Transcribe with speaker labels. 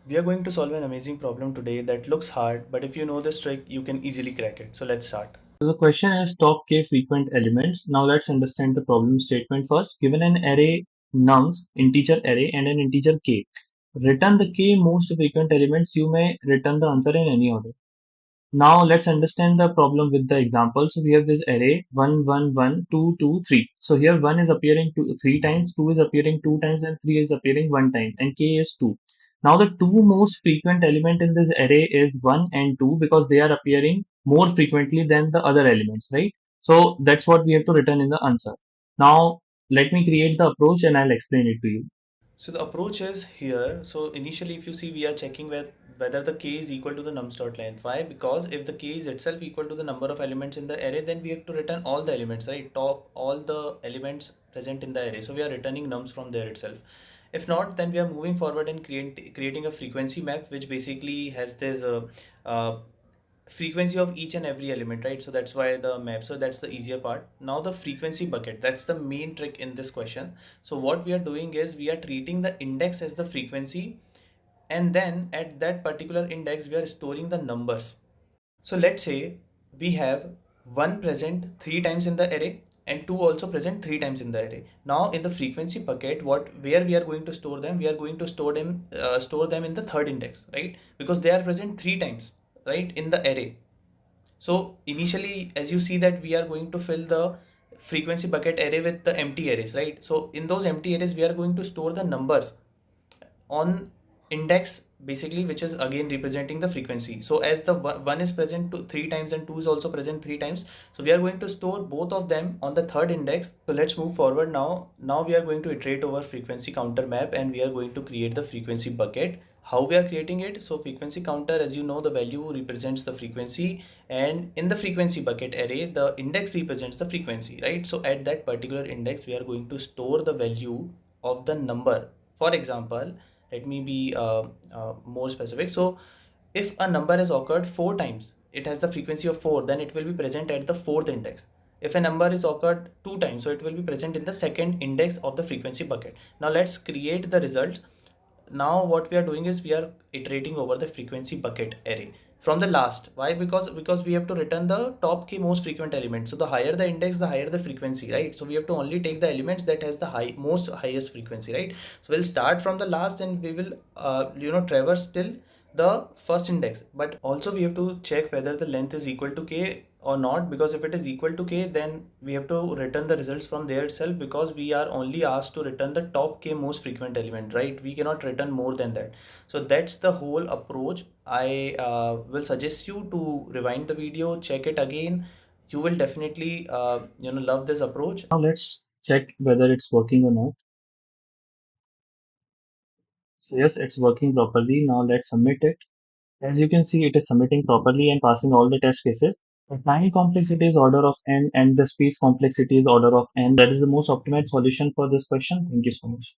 Speaker 1: We are going to solve an amazing problem today that looks hard, but if you know this trick, you can easily crack it. So let's start.
Speaker 2: So the question is top k frequent elements. Now let's understand the problem statement first. Given an array nums, integer array and an integer k. Return the k most frequent elements. You may return the answer in any order. Now let's understand the problem with the example. So we have this array 1, 1, 1, 2, 2, 3. So here 1 is appearing 3 times, 2 is appearing 2 times, and 3 is appearing 1 time, and k is 2. Now the two most frequent element in this array is 1 and 2 because they are appearing more frequently than the other elements, right? So that's what we have to return in the answer. Now let me create the approach and I'll explain it to you.
Speaker 1: So the approach is here. So initially, if you see, we are checking whether the k is equal to the nums dot length. Why? Because if the k is itself equal to the number of elements in the array, then we have to return all the elements, right? Top all the elements present in the array. So we are returning nums from there itself. If not, then we are moving forward and creating a frequency map, which basically has this uh, frequency of each and every element, right? So that's why the map. So that's the easier part. Now the frequency bucket, that's the main trick in this question. So what we are doing is we are treating the index as the frequency, and then at that particular index we are storing the numbers. So let's say we have 1 present 3 times in the array and 2 also present 3 times in the array. Now in the frequency bucket, where we are going to store them, we are going to store them in the third index, right? Because they are present 3 times, right, in the array. So initially, as you see that we are going to fill the frequency bucket array with the empty arrays, right? So in those empty arrays, we are going to store the numbers on index, basically, which is again representing the frequency. So as the one is present 3 times and 2 is also present 3 times, so we are going to store both of them on the third index. So let's move forward now. Now we are going to iterate over frequency counter map, and we are going to create the frequency bucket. How we are creating it? So frequency counter, as you know, the value represents the frequency, and in the frequency bucket array, the index represents the frequency, right? So at that particular index, we are going to store the value of the number. For example, let me be more specific. So if a number has occurred 4 times, it has the frequency of 4, then it will be present at the fourth index. If a number is occurred 2 times, so it will be present in the second index of the frequency bucket. Now let's create the results. Now what we are doing is we are iterating over the frequency bucket array from the last. Why? Because we have to return the top k most frequent element. So the higher the index, the higher the frequency, right? So we have to only take the elements that has the highest frequency, right? So we'll start from the last and we will traverse till the first index. But also we have to check whether the length is equal to k or not, because if it is equal to k, then we have to return the results from there itself, because we are only asked to return the top k most frequent element, right? We cannot return more than that. So that's the whole approach. I will suggest you to rewind the video, check it again. You will definitely love this approach.
Speaker 2: Now let's check whether it's working or not. So yes, it's working properly. Now let's submit it. As you can see, it is submitting properly and passing all the test cases. The time complexity is order of n and the space complexity is order of n. That is the most optimized solution for this question. Thank you so much.